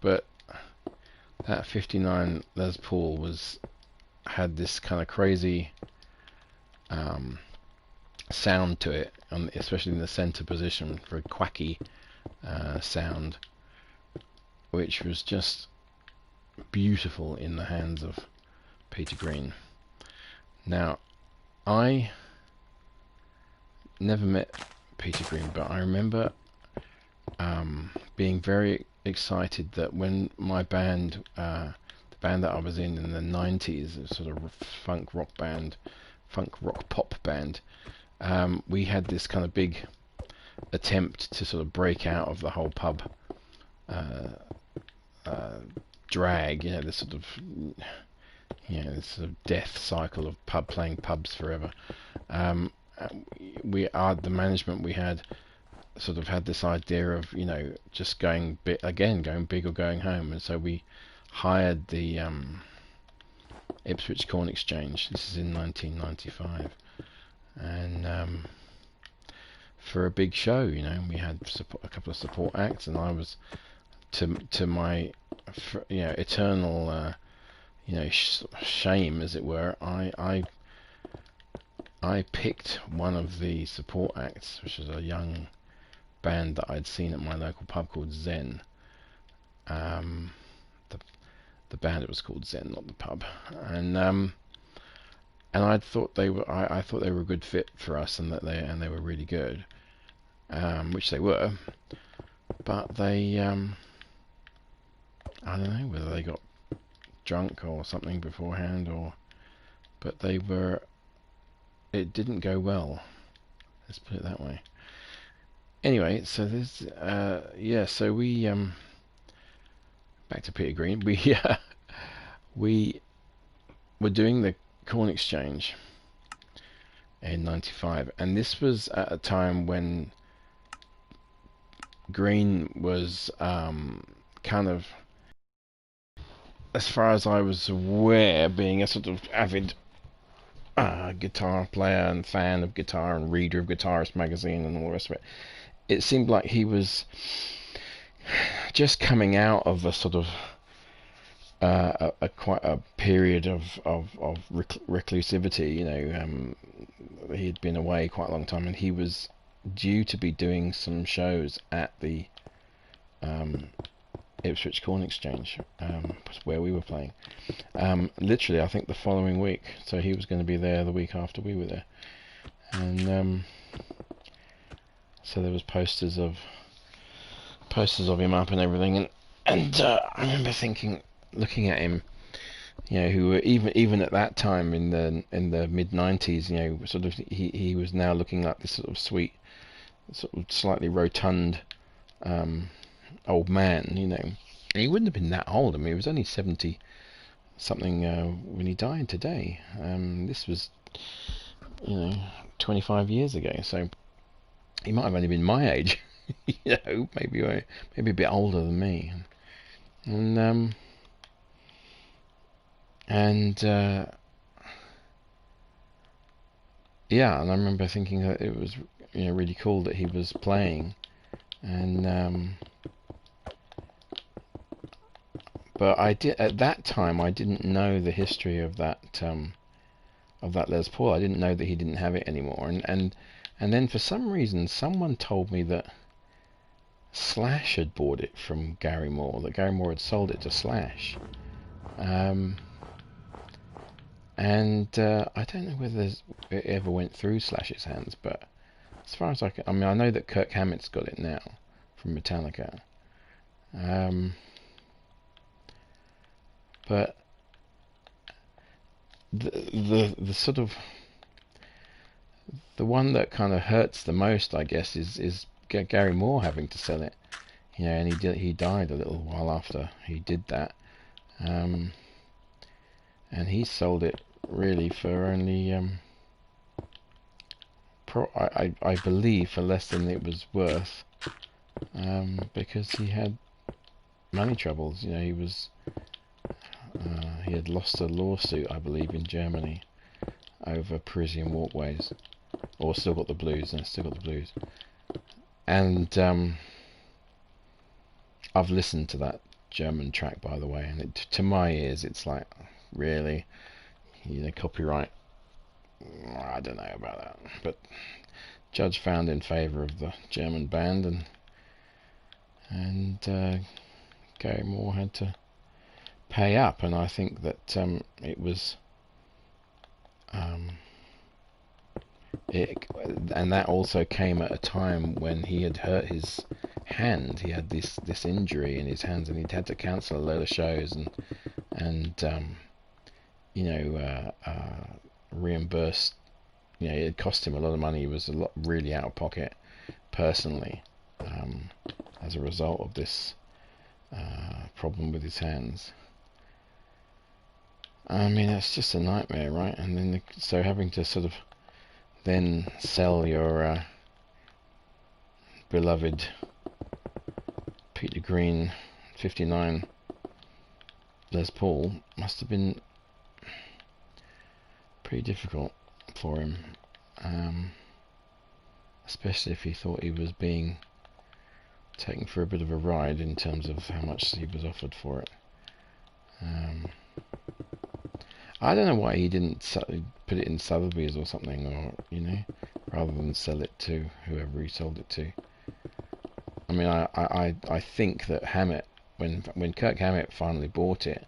but that 59 Les Paul had this kind of crazy sound to it, especially in the center position, very quacky sound, which was just beautiful in the hands of Peter Green. Now, I never met Peter Green, but I remember being very excited that when my band, the band that I was in the 90s, a sort of funk rock pop band, we had this kind of big attempt to sort of break out of the whole pub drag, this sort of this sort of death cycle of playing pubs forever. The management we had sort of had this idea of just going big or going home, and so we hired the Ipswich Corn Exchange. This is in 1995, and for a big show, we had a couple of support acts, and I was to my eternal shame, as it were, I picked one of the support acts, which was a young band that I'd seen at my local pub called Zen. The band, it was called Zen, not the pub, and I thought they were I thought they were a good fit for us, and they were really good, which they were, but they I don't know whether they got drunk or something beforehand, but it didn't go well, let's put it that way. Anyway, so there's so we back to Peter Green. We were doing the Corn Exchange in 95, and this was at a time when Green was kind of, as far as I was aware, being a sort of avid guitar player and fan of guitar and reader of Guitarist magazine and all the rest of it. It seemed like he was just coming out of a sort of quite a period of reclusivity. He had been away quite a long time, and he was due to be doing some shows at the Ipswich Corn Exchange, where we were playing. Literally, I think the following week. So he was going to be there the week after we were there, and so there was posters of him up and everything, and I remember looking at him, who were even at that time in the mid 90s, sort of he was now looking like this sort of sweet, sort of slightly rotund old man, and he wouldn't have been that old. I mean, he was only 70 something when he died today. This was 25 years ago, so he might have only been my age. Maybe a bit older than me, and yeah, and I remember thinking that it was really cool that he was playing, and but at that time I didn't know the history of that Les Paul. I didn't know that he didn't have it anymore, and then for some reason someone told me that Slash had bought it from Gary Moore, that Gary Moore had sold it to Slash, and I don't know whether it ever went through Slash's hands, but as far as I know that Kirk Hammett's got it now from Metallica, but the sort of the one that kind of hurts the most, I guess, is Gary Moore having to sell it, and he died a little while after he did that, and he sold it really for only I believe for less than it was worth, because he had money troubles. He had lost a lawsuit, I believe, in Germany over Parisian walkways, or still got the blues, and I've listened to that German track, by the way, and to my ears it's like, really, copyright, I don't know about that, but judge found in favour of the German band, and Gary Moore had to pay up, and I think that it was And that also came at a time when he had hurt his hand. He had this injury in his hands, and he'd had to cancel a load of shows and reimburse. It had cost him a lot of money. He was really out of pocket personally, as a result of this problem with his hands. I mean, that's just a nightmare, right? And then so having to sort of then sell your beloved Peter Green 59 Les Paul must have been pretty difficult for him, especially if he thought he was being taken for a bit of a ride in terms of how much he was offered for it. I don't know why he didn't put it in Sotheby's or something, or rather than sell it to whoever he sold it to. I mean, I think that Hammett, when Kirk Hammett finally bought it,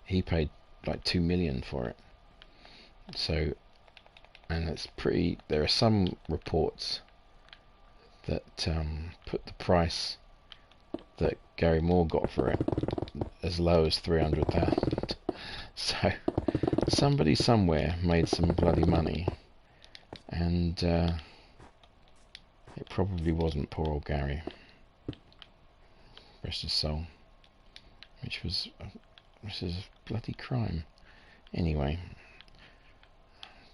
he paid like $2 million for it. So, and it's pretty. There are some reports that put the price that Gary Moore got for it as low as $300,000. So somebody somewhere made some bloody money, and it probably wasn't poor old Gary. Rest his soul. Which is a bloody crime. Anyway,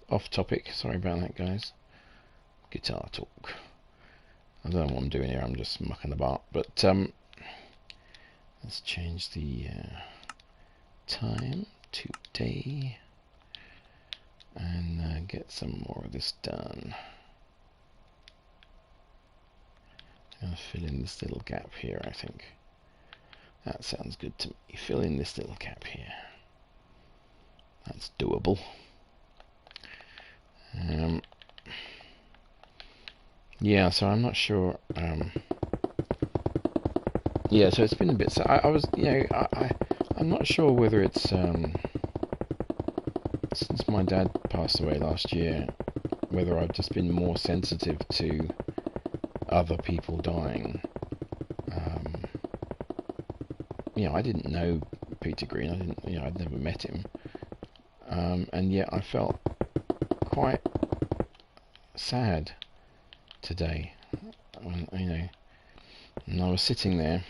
off topic. Sorry about that, guys. Guitar talk. I don't know what I'm doing here. I'm just mucking about. But let's change the time to day and get some more of this done. I'm going to fill in this little gap here, I think. That sounds good to me. Fill in this little gap here. That's doable. Yeah, so I'm not sure. Yeah, so it's been a bit. So I was, I'm not sure whether it's since my dad passed away last year, whether I've just been more sensitive to other people dying. I didn't know Peter Green. I'd never met him, and yet I felt quite sad today when and I was sitting there.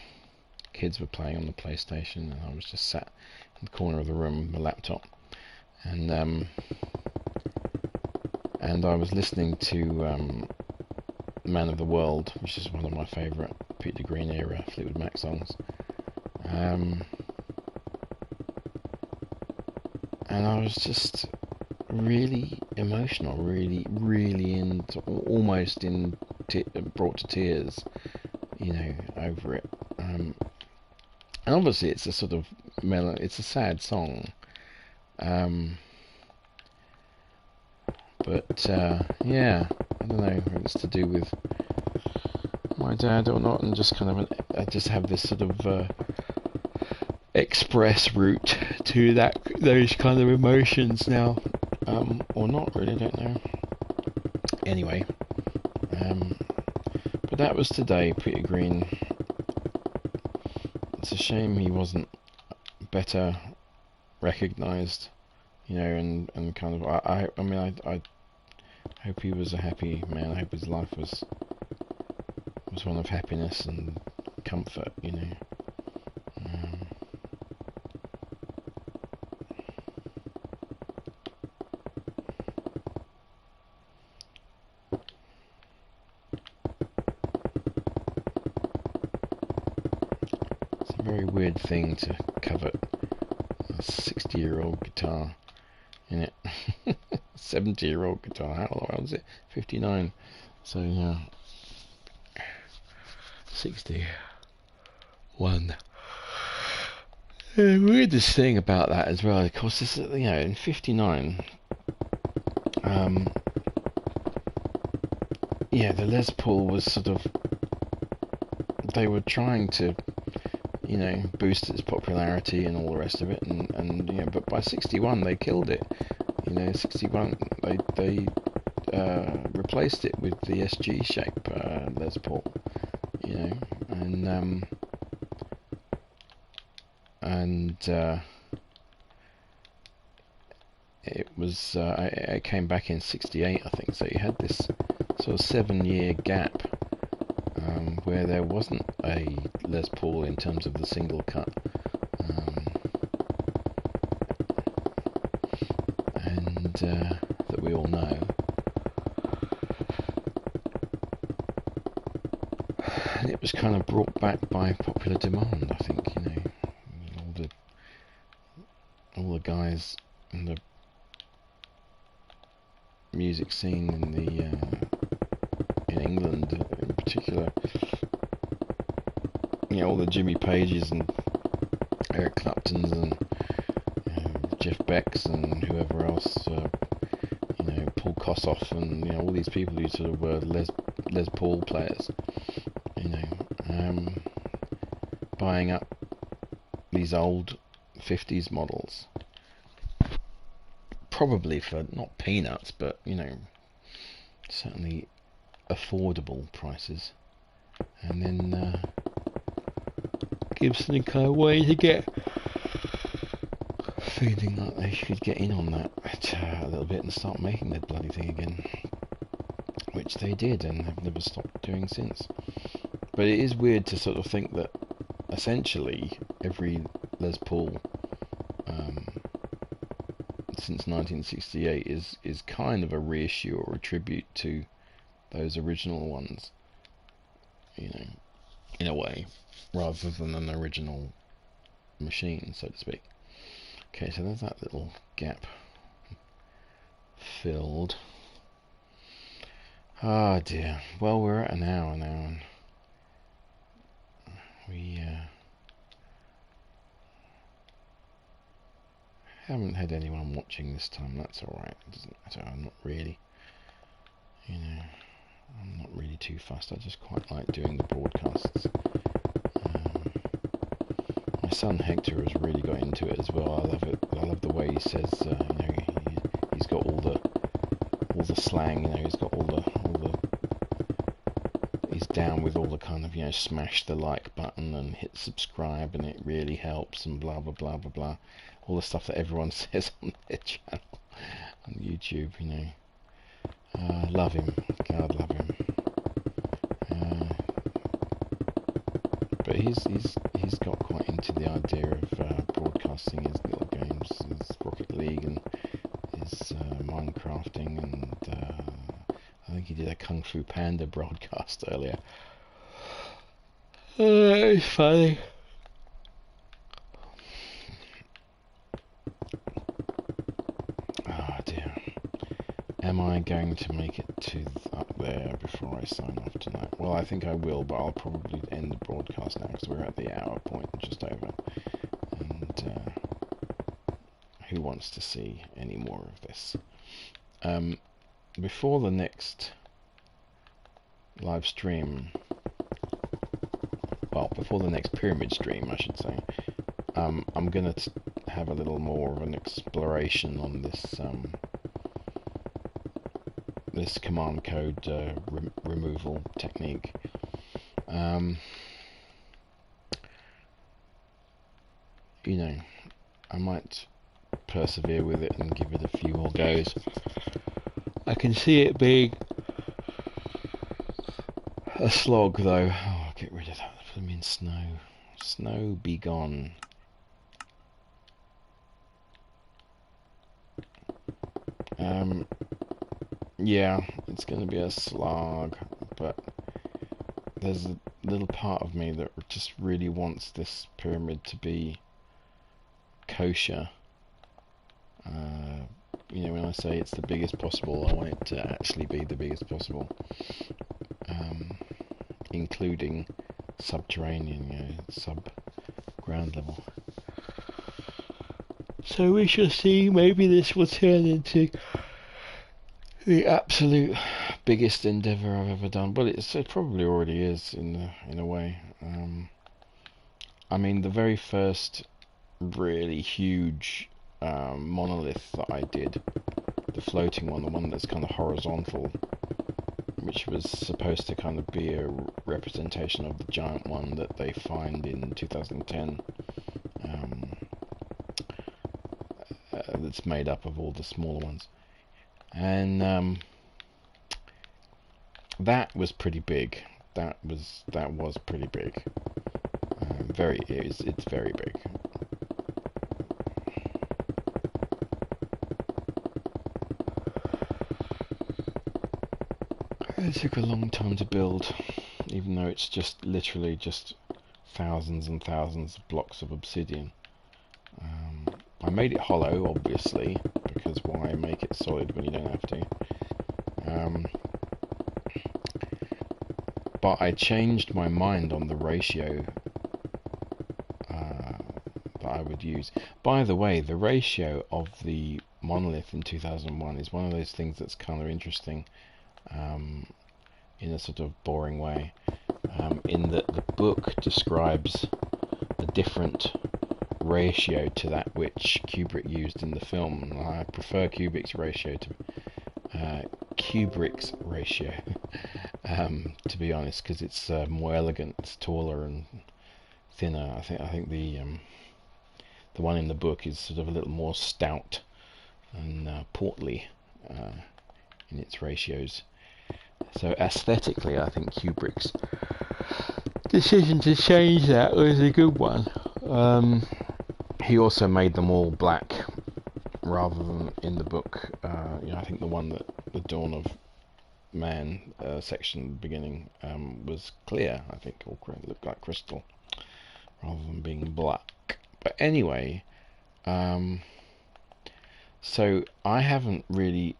Kids were playing on the PlayStation, and I was just sat in the corner of the room with my laptop, and I was listening to Man of the World, which is one of my favourite Peter Green era Fleetwood Mac songs. And I was just really emotional, really almost brought to tears, over it. And obviously it's a sort of it's a sad song. But yeah, I don't know if it's to do with my dad or not, and just kind of I just have this sort of express route to those kind of emotions now, or not really, I don't know. Anyway, but that was today, Peter Green. It's a shame he wasn't better recognised, and kind of. I hope he was a happy man. I hope his life was one of happiness and comfort, It's a very weird thing to covet a 60-year-old guitar in it. 70-year-old guitar. How old was it? 59. So yeah, 61. The weirdest thing about that as well, of course, is that, in 59, the Les Paul was sort of, they were trying to, boost its popularity and all the rest of it, and but by 61 they killed it. 61 they replaced it with the SG shape Les Paul, you know, and it was it came back in '68, I think. So you had this sort of 7-year gap where there wasn't a Les Paul in terms of the single cut, and that we all know. And it was kind of brought back by popular demand, I think. You know, all the guys in the music scene in England in particular, you know, all the Jimmy Pages and Eric Claptons and Jeff Becks and whoever else, you know, Paul Kossoff and, you know, all these people who sort of were Les Paul players, you know, buying up these old 50s models, probably for not peanuts, but, you know, certainly affordable prices, and then Gibson and Co. way to get feeling like they should get in on that a little bit and start making that bloody thing again, which they did and have never stopped doing since. But it is weird to sort of think that essentially every Les Paul since 1968 is kind of a reissue or a tribute to those original ones, you know, in a way, rather than an original machine, so to speak. Okay, so there's that little gap filled. Ah, dear. Well, we're at an hour now, and we haven't had anyone watching this time. That's alright. It doesn't matter. I'm not really, you know, I'm not really too fussed. I just quite like doing the broadcasts. My son Hector has really got into it as well. I love it. I love the way he says, you know, he's got all the slang. You know, he's got all the he's down with all the kind of, you know, smash the like button and hit subscribe and it really helps and blah blah blah blah blah. All the stuff that everyone says on their channel on YouTube, you know. Love him. God love him. But he's got quite into the idea of broadcasting his little games, his Rocket League and his Minecrafting, and I think he did a Kung Fu Panda broadcast earlier. It's funny. Oh dear. Am I going to make it to up there before I sign off tonight? Well, I think I will, but I'll probably end the broadcast now because we're at the hour point, just over. And who wants to see any more of this? Before the next live stream, well, before the next pyramid stream, I should say, I'm going to have a little more of an exploration on this this command code removal technique. You know, I might persevere with it and give it a few more goes. I can see it being a slog though. Oh, I'll get rid of that. Put them in snow. Snow be gone. Yeah, it's going to be a slog, but there's a little part of me that just really wants this pyramid to be kosher. You know, when I say it's the biggest possible, I want it to actually be the biggest possible, including subterranean, you know, sub-ground level. So we shall see. Maybe this will turn into the absolute biggest endeavour I've ever done. Well, it probably already is in a way. I mean, the very first really huge monolith that I did the floating one, the one that's kind of horizontal, which was supposed to kind of be a representation of the giant one that they find in 2010. That's made up of all the smaller ones, and that was pretty big. That was pretty big. It's very big. It took a long time to build, even though it's just literally just thousands and thousands of blocks of obsidian. I made it hollow, obviously, because why make it solid when you don't have to? But I changed my mind on the ratio that I would use. By the way, the ratio of the monolith in 2001 is one of those things that's kind of interesting, in a sort of boring way, in that the book describes the different ratio to that which Kubrick used in the film. I prefer Kubrick's ratio to to be honest, because it's more elegant, it's taller and thinner. I think the one in the book is sort of a little more stout and portly in its ratios. So aesthetically, I think Kubrick's decision to change that was a good one. He also made them all black rather than in the book. I think the one that the Dawn of Man section at the beginning was clear, I think, or looked like crystal rather than being black. But anyway, so I haven't really.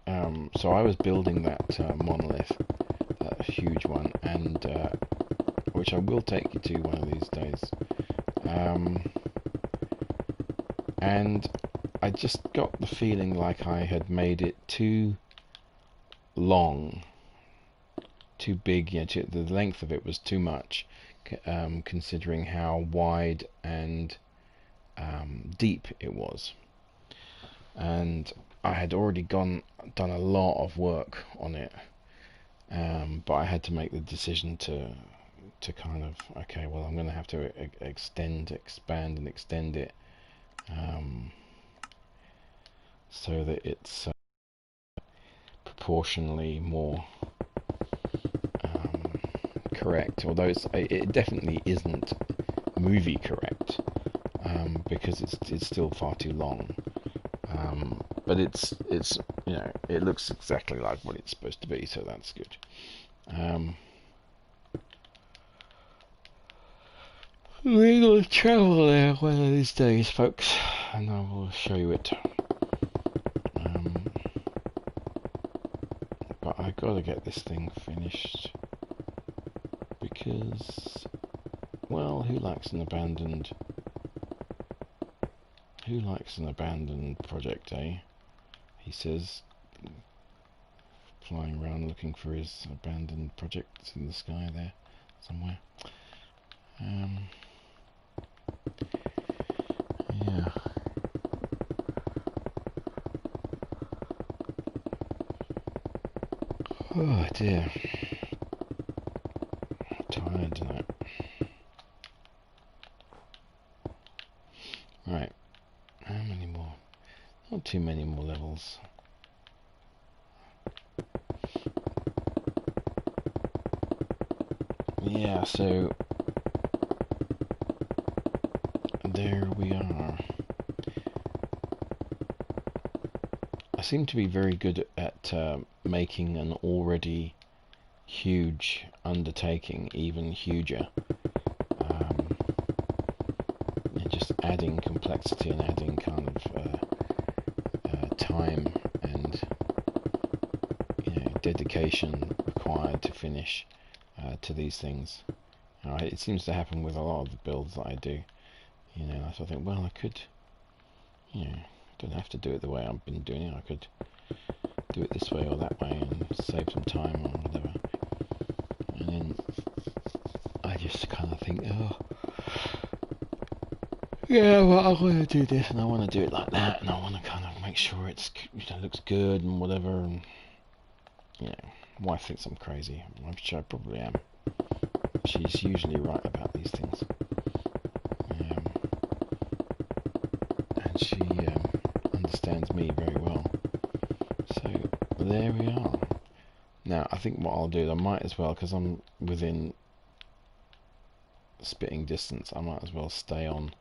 So I was building that monolith, that huge one, and which I will take you to one of these days. And I just got the feeling like I had made it too long, too big. The length of it was too much, considering how wide and deep it was. And I had already done a lot of work on it, but I had to make the decision to kind of, okay, well, I'm going to have to expand and extend it, so that it's proportionally more correct. Although it definitely isn't movie correct, because it's still far too long. But it's it looks exactly like what it's supposed to be, so that's good. We're going to travel there one of these days, folks, and I will show you it. But I gotta get this thing finished, because, well, who likes an abandoned project, eh? He says, flying around looking for his abandoned projects in the sky there somewhere. Yeah. Oh dear. I'm tired tonight. Right. How many more? Not too many more levels. Yeah, so there we are. I seem to be very good at making an already huge undertaking even huger, and just adding complexity and adding kind of time and dedication required to finish to these things. It seems to happen with a lot of the builds that I do. So I think, well, I could, don't have to do it the way I've been doing it. I could do it this way or that way and save some time or whatever. And then I just kind of think, oh, yeah, well, I want to do this and I want to do it like that, and I want to kind of make make sure it's looks good and whatever. And wife thinks I'm crazy. I'm sure I probably am. She's usually right about these things, and she understands me very well. So there we are. Now I think what I'll do, I might as well, because I'm within spitting distance, I might as well stay on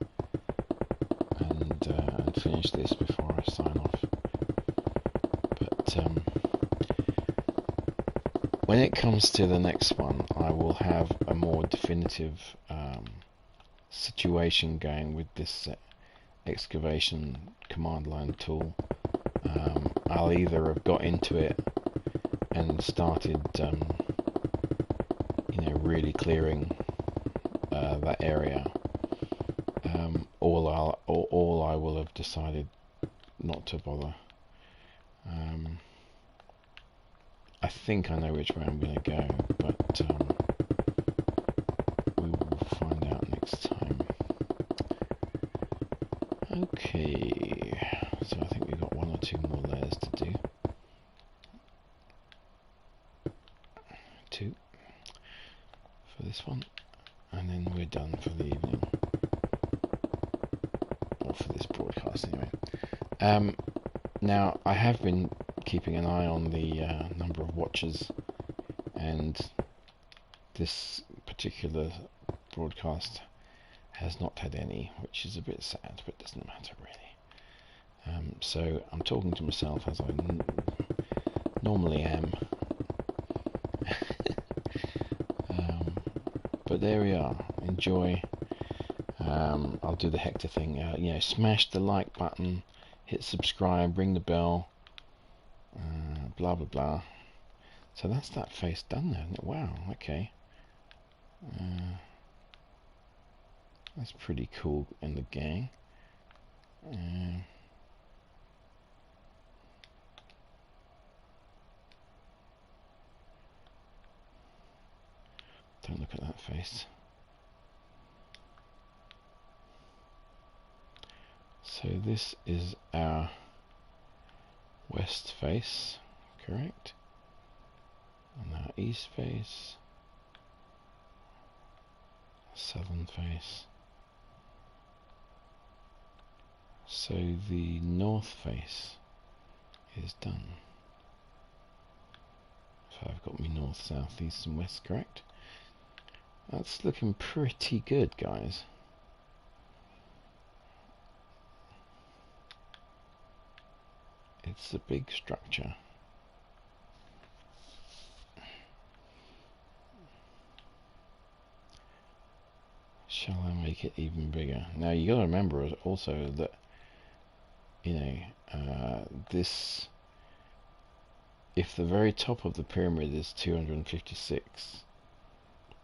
and finish this before I sign off. But when it comes to the next one, I will have a more definitive situation going with this excavation command line tool. I'll either have got into it and started really clearing that area, or I will have decided not to bother. I think I know which way I'm going to go, but we will find out next time. Okay, so I think we've got 1 or 2 more layers to do. 2 for this one, and then we're done for the evening, or for this broadcast anyway. Now I have been keeping an eye on the number of watchers, and this particular broadcast has not had any, which is a bit sad, but doesn't matter really. So I'm talking to myself, as I normally am. But there we are. Enjoy. I'll do the Hector thing. Smash the like button, hit subscribe, ring the bell, blah blah blah. So that's that face done there, isn't it? Wow. Okay. That's pretty cool in the gang. Don't look at that face. So this is our west face, correct? And our east face, southern face. So the north face is done. So I've got me north, south, east and west, correct? That's looking pretty good, guys. It's a big structure. Shall I make it even bigger? Now you got to remember also that this, if the very top of the pyramid is 256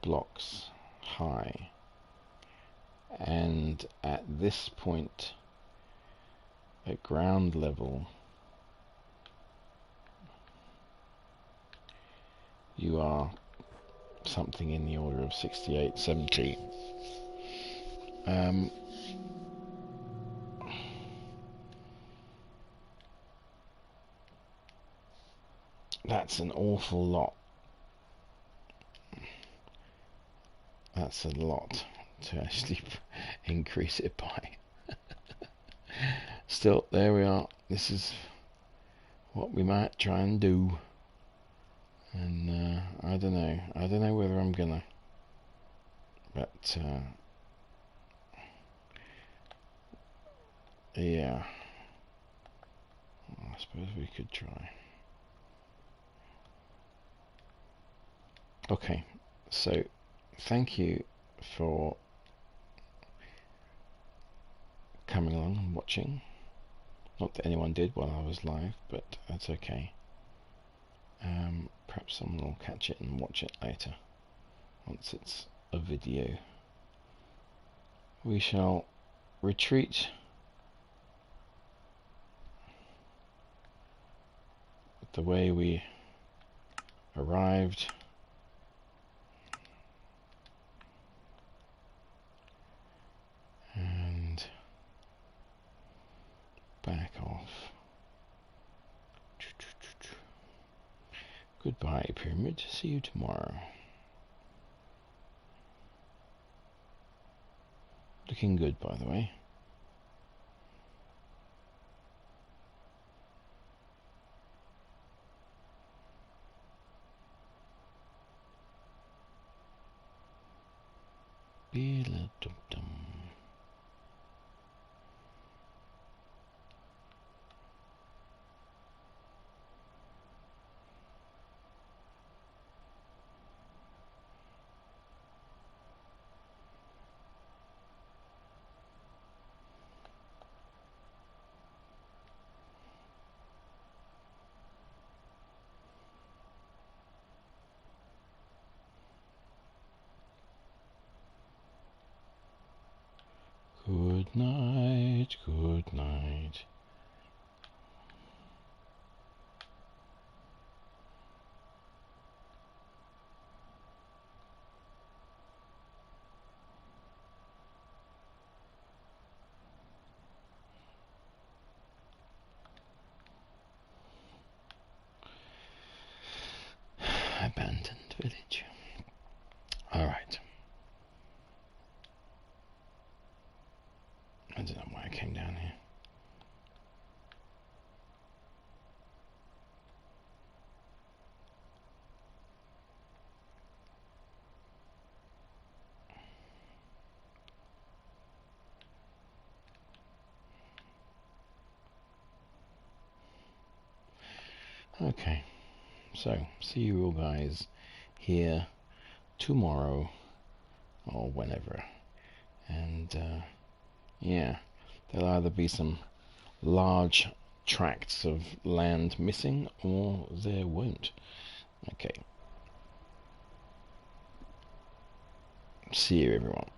blocks high, and at this point at ground level you are something in the order of 68, 70. That's an awful lot. That's a lot to actually increase it by. Still, there we are. This is what we might try and do. And I don't know. I don't know whether I'm gonna. But yeah. I suppose we could try. Okay, so thank you for coming along and watching. Not that anyone did while I was live, but that's okay. Perhaps someone will catch it and watch it later, once it's a video. We shall retreat the way we arrived, and back off. Goodbye, Pyramid. See you tomorrow. Looking good, by the way. Be-la-dum-dum. Good night, good night. Abandoned village. Alright. I don't know why I came down here. Okay, so see you all guys here tomorrow or whenever, and yeah, there'll either be some large tracts of land missing or there won't. Okay, see you everyone.